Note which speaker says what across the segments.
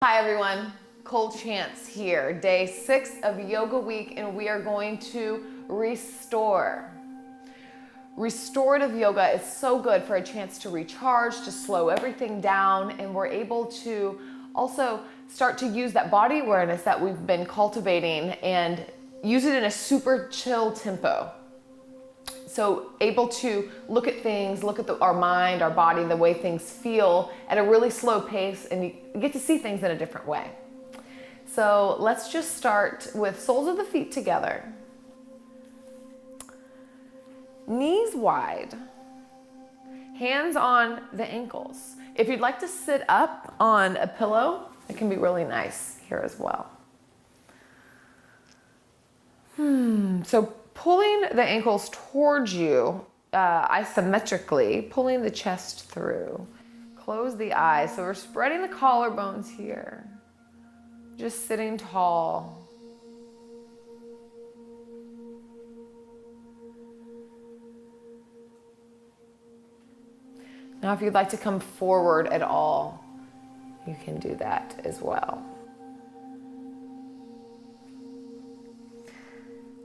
Speaker 1: Hi everyone, Cole Chance here, day 6 of Yoga Week, and we are going to restore. Restorative yoga is so good for a chance to recharge, to slow everything down, and we're able to also start to use that body awareness that we've been cultivating and use it in a super chill tempo. So able to look at things, look at our mind, our body, the way things feel at a really slow pace, and you get to see things in a different way. So let's just start with soles of the feet together. Knees wide, hands on the ankles. If you'd like to sit up on a pillow, it can be really nice here as well. So pulling the ankles towards you isometrically, pulling the chest through. Close the eyes. So we're spreading the collarbones here. Just sitting tall. Now if you'd like to come forward at all, you can do that as well.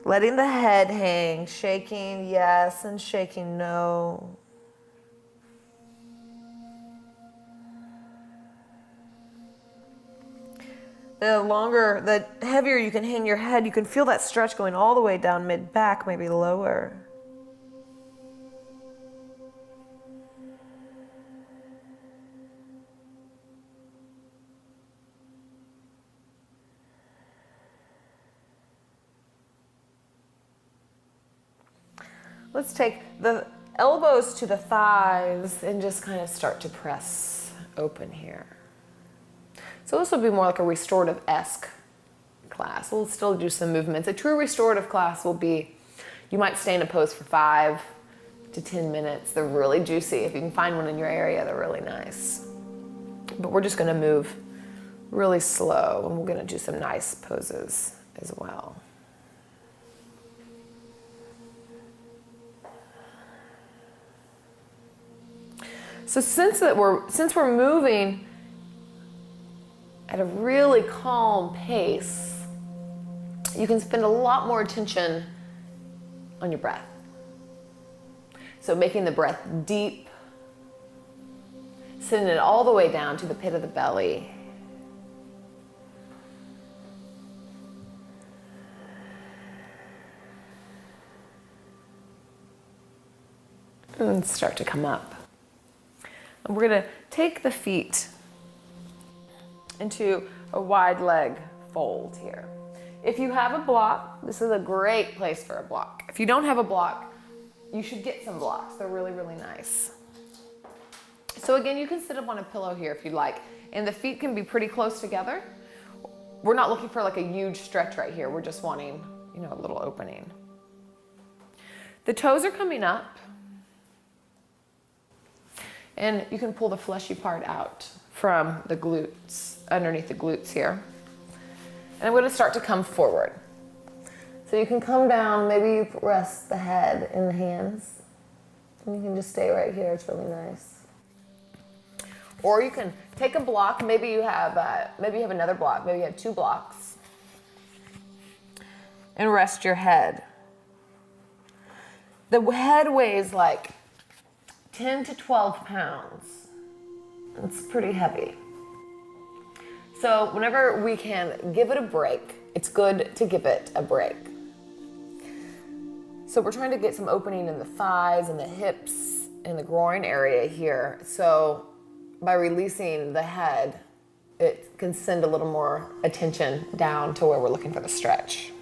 Speaker 1: Letting the head hang, shaking yes and shaking no. The heavier you can hang your head, you can feel that stretch going all the way down mid-back, maybe lower. Let's take the elbows to the thighs and just kind of start to press open here. So this will be more like a restorative-esque class. We'll still do some movements. A true restorative class will be, you might stay in a pose for 5 to 10 minutes. They're really juicy. If you can find one in your area, they're really nice. But we're just gonna move really slow, and we're gonna do some nice poses as well. So since we're moving at a really calm pace, you can spend a lot more attention on your breath. So making the breath deep, sending it all the way down to the pit of the belly. And start to come up. And we're gonna take the feet into a wide leg fold here. If you have a block, this is a great place for a block. If you don't have a block, you should get some blocks. They're really, really nice. So again, you can sit up on a pillow here if you'd like, and the feet can be pretty close together. We're not looking for like a huge stretch right here. We're just wanting, a little opening. The toes are coming up. And you can pull the fleshy part out from the glutes, underneath the glutes here. And I'm gonna start to come forward. So you can come down, maybe you rest the head in the hands. And you can just stay right here, it's really nice. Or you can take a block, maybe you have another block, maybe you have 2 blocks. And rest your head. The head weighs like 10 to 12 pounds. It's pretty heavy. So whenever we can give it a break, it's good to give it a break. So we're trying to get some opening in the thighs and the hips and the groin area here. So by releasing the head, it can send a little more attention down to where we're looking for the stretch.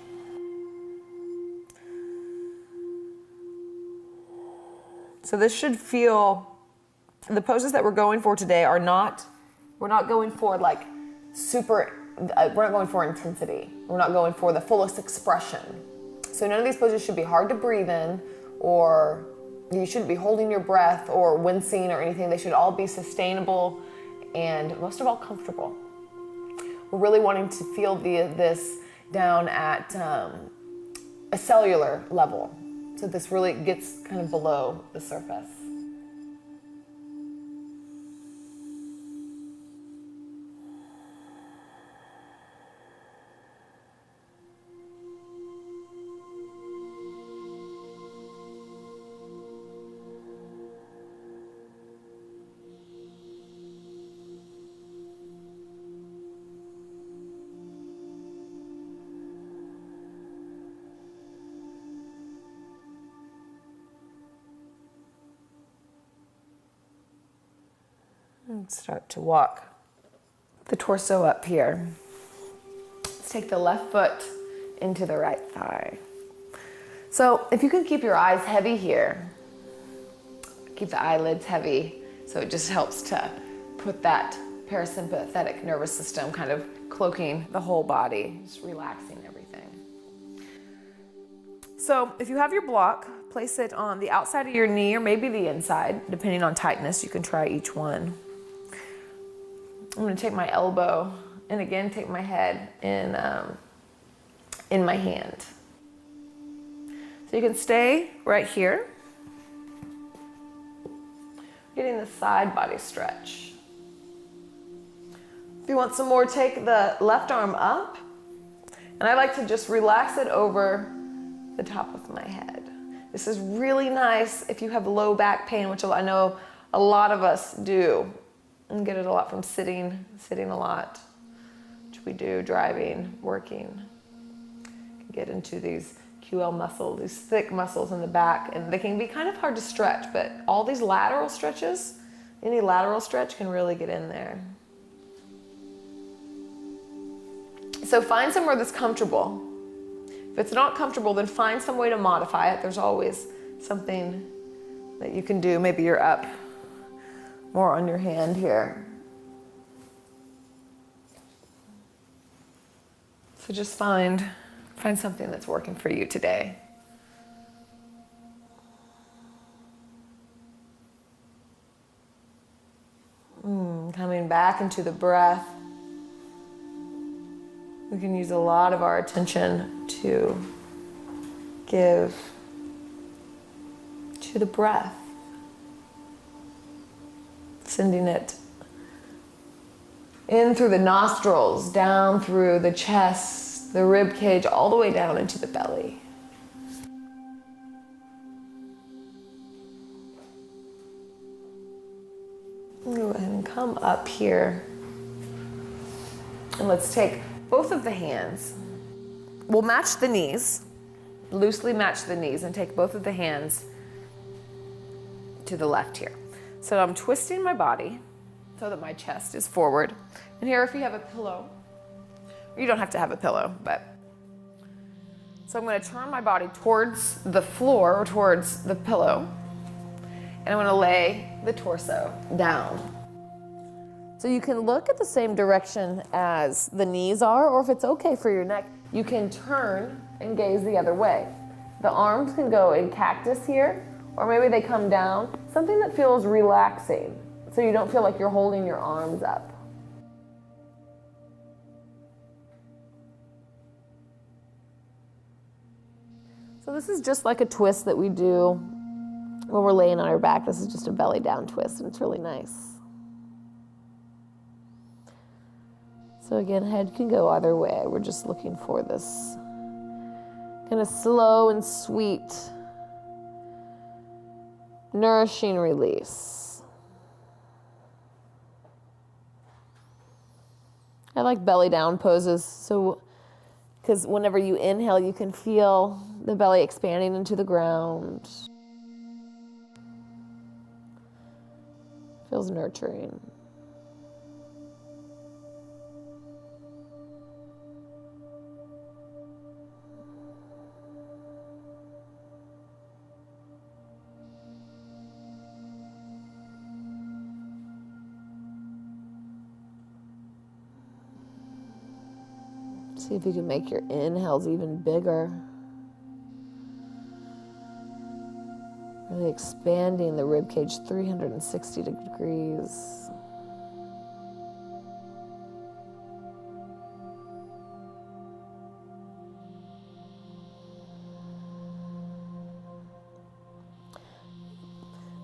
Speaker 1: So this should feel, the poses that we're going for today we're not going for like we're not going for intensity. We're not going for the fullest expression. So none of these poses should be hard to breathe in, or you shouldn't be holding your breath or wincing or anything. They should all be sustainable and most of all comfortable. We're really wanting to feel this down at a cellular level. So this really gets kind of below the surface. And start to walk the torso up here. Let's take the left foot into the right thigh. So if you can keep your eyes heavy here, keep the eyelids heavy, so it just helps to put that parasympathetic nervous system kind of cloaking the whole body, just relaxing everything. So if you have your block, place it on the outside of your knee or maybe the inside, depending on tightness. You can try each one. I'm going to take my elbow and again take my head in my hand. So you can stay right here, getting the side body stretch. If you want some more, take the left arm up, and I like to just relax it over the top of my head. This is really nice if you have low back pain, which I know a lot of us do, and get it a lot from sitting a lot, which we do, driving, working. You can get into these QL muscles, these thick muscles in the back, and they can be kind of hard to stretch, but all these lateral stretches, any lateral stretch can really get in there. So find somewhere that's comfortable. If it's not comfortable, then find some way to modify it. There's always something that you can do. Maybe you're up more on your hand here. So just find something that's working for you today. Coming back into the breath. We can use a lot of our attention to give to the breath. Sending it in through the nostrils, down through the chest, the rib cage, all the way down into the belly. Go ahead and come up here. And let's take both of the hands. We'll match the knees, loosely match the knees, and take both of the hands to the left here. So I'm twisting my body so that my chest is forward. And here, if you have a pillow, you don't have to have a pillow, but. So I'm going to turn my body towards the floor or towards the pillow. And I'm going to lay the torso down. So you can look at the same direction as the knees are, or if it's okay for your neck, you can turn and gaze the other way. The arms can go in cactus here, or maybe they come down. Something that feels relaxing, so you don't feel like you're holding your arms up. So this is just like a twist that we do when we're laying on our back. This is just a belly down twist, and it's really nice. So again, head can go either way. We're just looking for this kind of slow and sweet, nourishing release. I like belly down poses, so because whenever you inhale, you can feel the belly expanding into the ground. Feels nurturing. See if you can make your inhales even bigger. Really expanding the ribcage 360 degrees.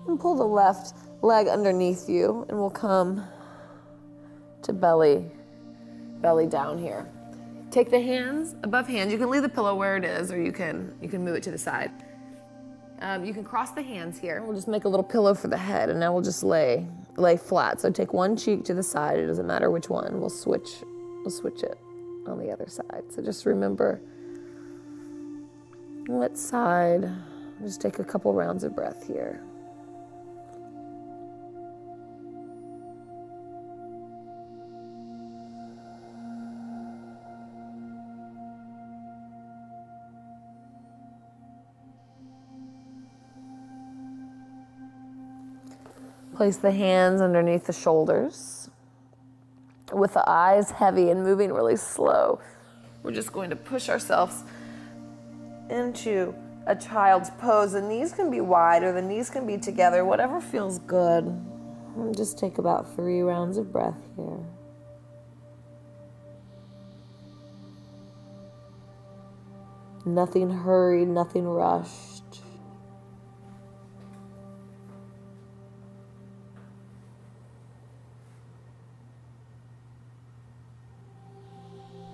Speaker 1: And pull the left leg underneath you, and we'll come to belly down here. Take the hands above hands. You can leave the pillow where it is, or you can move it to the side. You can cross the hands here. We'll just make a little pillow for the head, and now we'll just lay flat. So take one cheek to the side. It doesn't matter which one. We'll switch it on the other side. So just remember what side. Just take a couple rounds of breath here. Place the hands underneath the shoulders. With the eyes heavy and moving really slow, we're just going to push ourselves into a child's pose. The knees can be wide or the knees can be together, whatever feels good. And just take about 3 rounds of breath here. Nothing hurried, nothing rushed.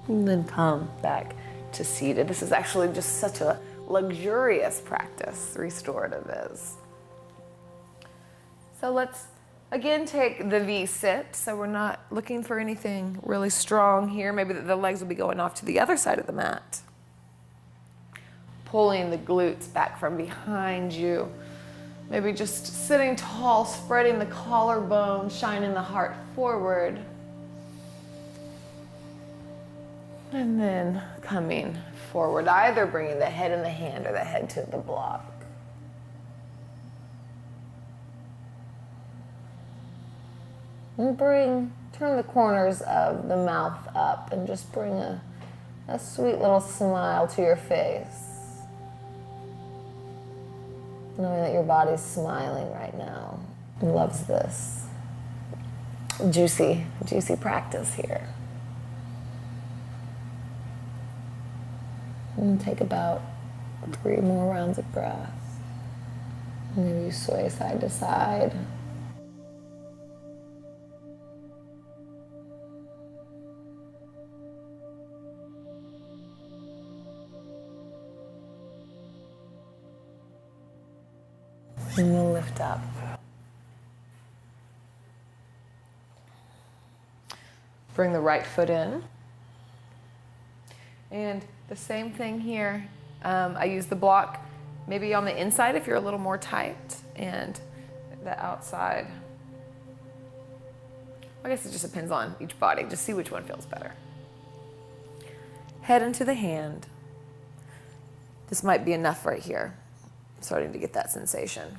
Speaker 1: And then come back to seated. This is actually just such a luxurious practice, restorative is. So let's again take the V sit. So we're not looking for anything really strong here. Maybe the legs will be going off to the other side of the mat. Pulling the glutes back from behind you. Maybe just sitting tall, spreading the collarbone, shining the heart forward. And then coming forward, either bringing the head in the hand or the head to the block. And turn the corners of the mouth up and just bring a sweet little smile to your face. Knowing that your body's smiling right now and loves this juicy practice here. And take about 3 more rounds of breath. Maybe you sway side to side. And we'll lift up. Bring the right foot in. And the same thing here. I use the block maybe on the inside if you're a little more tight, and the outside. I guess it just depends on each body. Just see which one feels better. Head into the hand. This might be enough right here. I'm starting to get that sensation.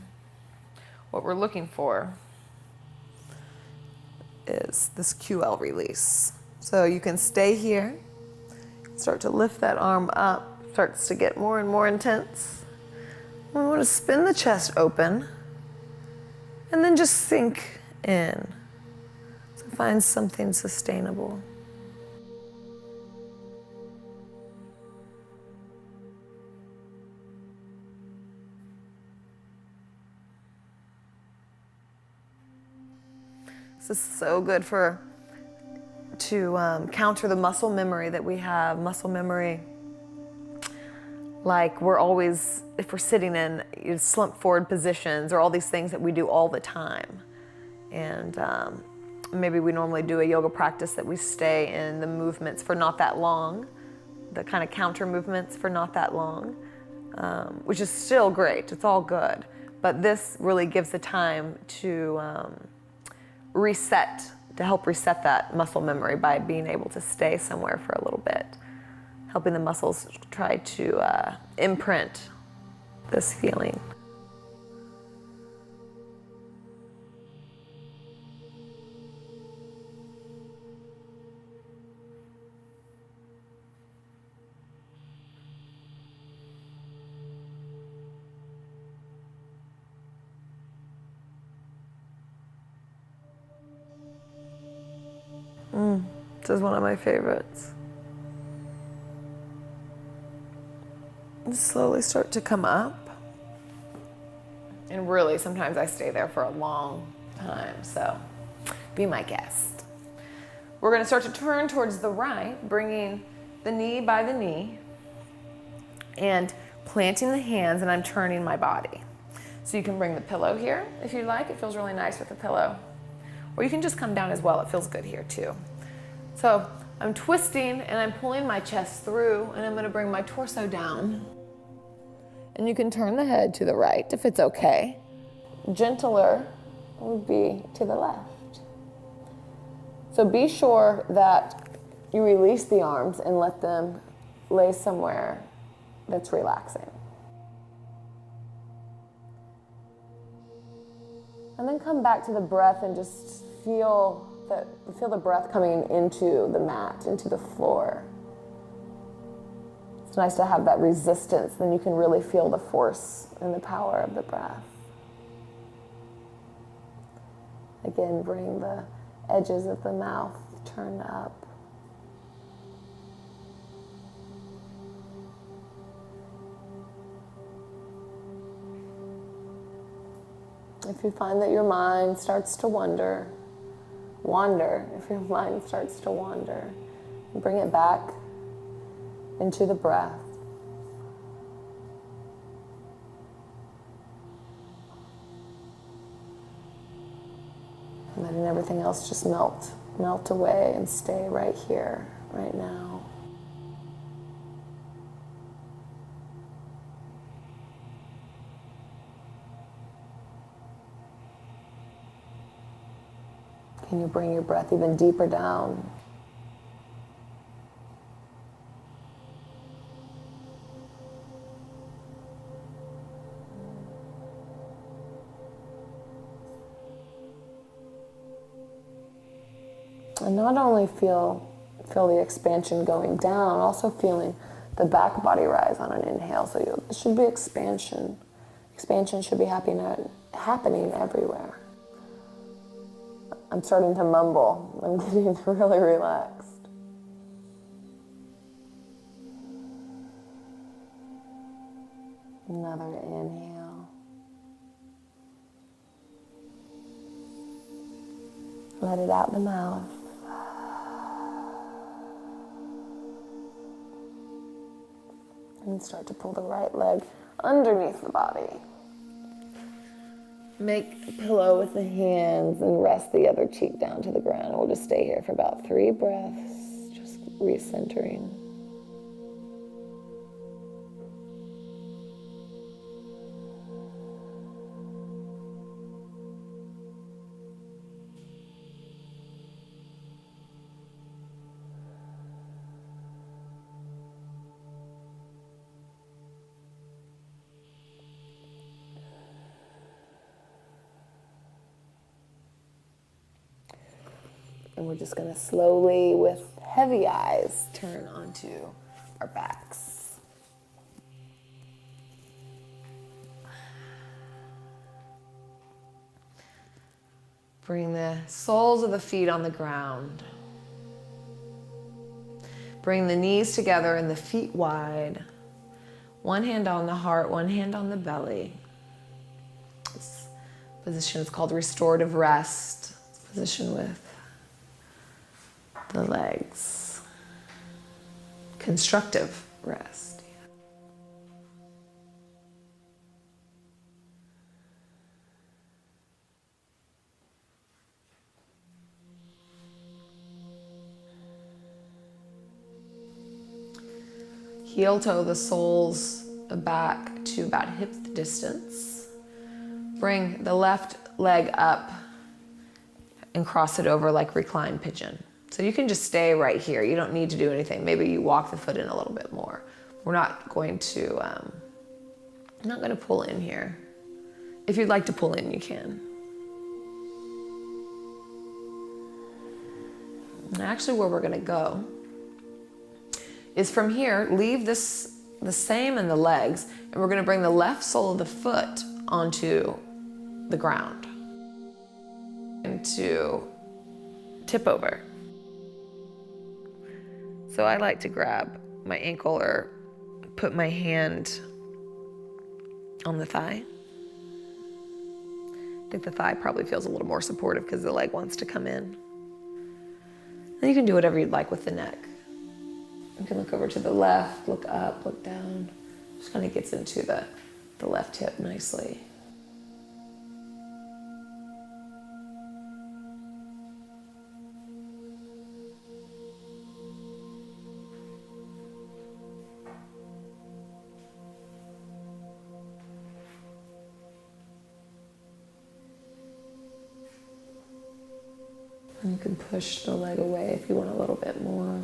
Speaker 1: What we're looking for is this QL release. So you can stay here. Start to lift that arm up, starts to get more and more intense. We want to spin the chest open and then just sink in. So find something sustainable. This is so good to counter the muscle memory that we have. Muscle memory, like we're always, if we're sitting in slump forward positions or all these things that we do all the time. And maybe we normally do a yoga practice that we stay in the movements for not that long, the kind of counter movements for not that long, which is still great. It's all good. But this really gives the time to reset, to help reset that muscle memory by being able to stay somewhere for a little bit, helping the muscles try to imprint this feeling. This is one of my favorites. And slowly start to come up. And really, sometimes I stay there for a long time, so be my guest. We're going to start to turn towards the right, bringing the knee by the knee and planting the hands, and I'm turning my body. So you can bring the pillow here if you like. It feels really nice with the pillow. Or you can just come down as well. It feels good here too. So I'm twisting and I'm pulling my chest through, and I'm going to bring my torso down. And you can turn the head to the right if it's okay. Gentler would be to the left. So be sure that you release the arms and let them lay somewhere that's relaxing.
Speaker 2: And then come back to the breath and just feel the breath coming into the mat, into the floor. It's nice to have that resistance, then you can really feel the force and the power of the breath. Again, bring the edges of the mouth, turn up. If you find that your mind starts to wander, if your mind starts to wander, bring it back into the breath. And letting everything else just melt away and stay right here, right now. Can you bring your breath even deeper down? And not only feel the expansion going down, also feeling the back body rise on an inhale. So it should be expansion. Expansion should be happening everywhere. I'm starting to mumble. I'm getting really relaxed. Another inhale. Let it out the mouth. And start to pull the right leg underneath the body. Make a pillow with the hands and rest the other cheek down to the ground. We'll just stay here for about 3 breaths, just recentering. And we're just going to slowly, with heavy eyes, turn onto our backs. Bring the soles of the feet on the ground. Bring the knees together and the feet wide. One hand on the heart, one hand on the belly. This position is called restorative rest. It's a position with the legs. Constructive rest. Heel toe the soles back to about hip distance. Bring the left leg up and cross it over like reclined pigeon. So you can just stay right here. You don't need to do anything. Maybe you walk the foot in a little bit more. We're not going to, I'm not going to pull in here. If you'd like to pull in, you can. And actually where we're going to go is from here, leave this the same in the legs, and we're going to bring the left sole of the foot onto the ground. And to tip over. So I like to grab my ankle or put my hand on the thigh. I think the thigh probably feels a little more supportive because the leg wants to come in. Then you can do whatever you'd like with the neck. You can look over to the left, look up, look down. Just kind of gets into the left hip nicely. And you can push the leg away if you want a little bit more.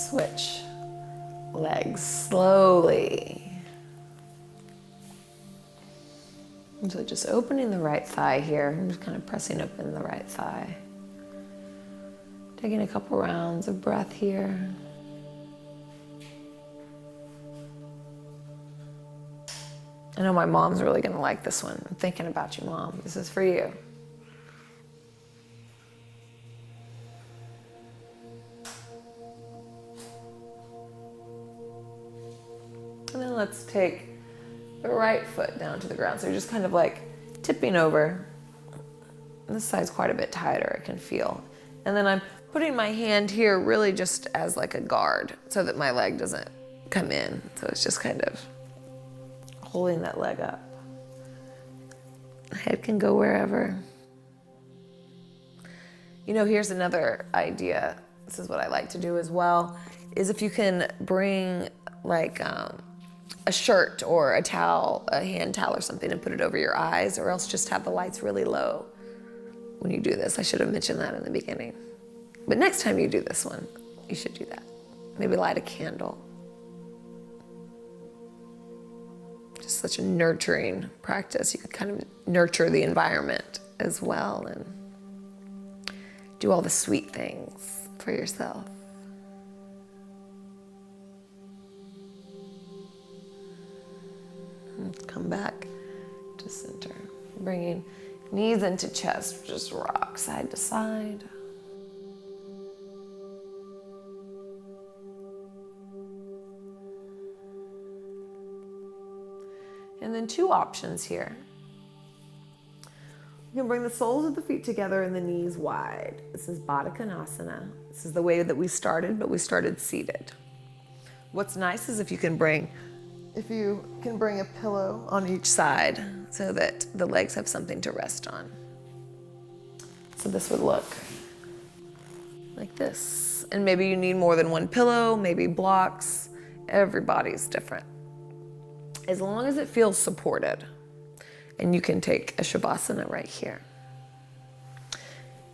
Speaker 2: switch legs slowly. And so just opening the right thigh here. I'm just kind of pressing open the right thigh. Taking a couple rounds of breath here. I know my mom's really gonna like this one. I'm thinking about you, Mom. This is for you. And then let's take the right foot down to the ground. So you're just kind of like tipping over. And this side's quite a bit tighter, I can feel. And then I'm putting my hand here really just as like a guard so that my leg doesn't come in. So it's just kind of holding that leg up. The head can go wherever. You know, here's another idea. This is what I like to do as well, is if you can bring like a shirt or a towel, a hand towel or something, and put it over your eyes, or else just have the lights really low when you do this. I should have mentioned that in the beginning. But next time you do this one, you should do that. Maybe light a candle. Just such a nurturing practice. You can kind of nurture the environment as well and do all the sweet things for yourself. And come back to center. Bringing knees into chest, just rock side to side. And then two options here. You can bring the soles of the feet together and the knees wide. This is Baddha Konasana. This is the way that we started, but we started seated. What's nice is if you can bring a pillow on each side so that the legs have something to rest on. So this would look like this. And maybe you need more than one pillow, maybe blocks. Everybody's different. As long as it feels supported. And you can take a Shavasana right here.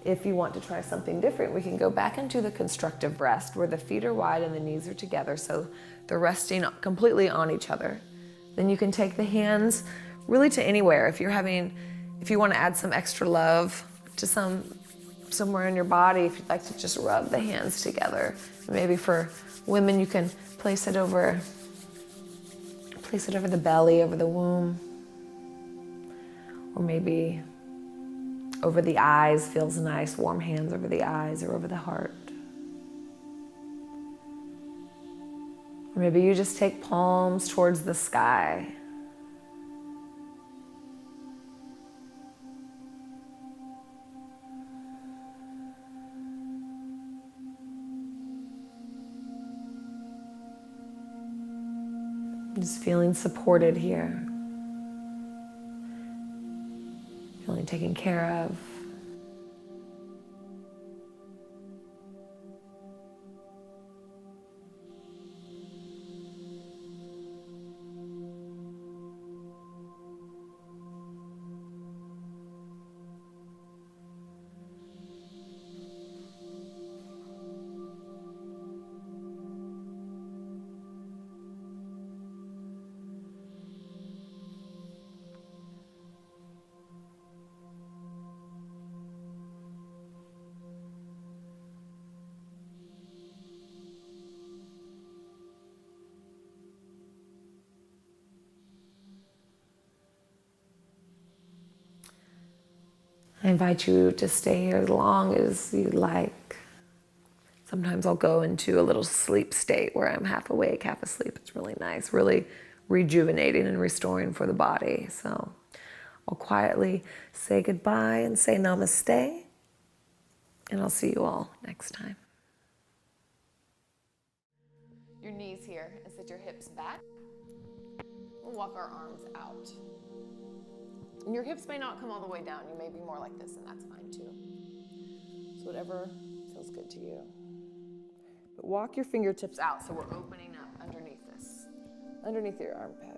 Speaker 2: If you want to try something different, we can go back into the constructive rest where the feet are wide and the knees are together, so they're resting completely on each other. Then you can take the hands really to anywhere. If you want to add some extra love to somewhere in your body, if you'd like to just rub the hands together. Maybe for women, you can place it over the belly, over the womb. Or maybe over the eyes, feels nice, warm hands over the eyes or over the heart. Or maybe you just take palms towards the sky. Just feeling supported here. Feeling taken care of. I invite you to stay here as long as you like. Sometimes I'll go into a little sleep state where I'm half awake, half asleep. It's really nice, really rejuvenating and restoring for the body. So I'll quietly say goodbye and say namaste, and I'll see you all next time.
Speaker 1: Your knees here and sit your hips back. We'll walk our arms out. And your hips may not come all the way down. You may be more like this, and that's fine too. So whatever feels good to you. But walk your fingertips out so we're opening up underneath this, underneath your armpit.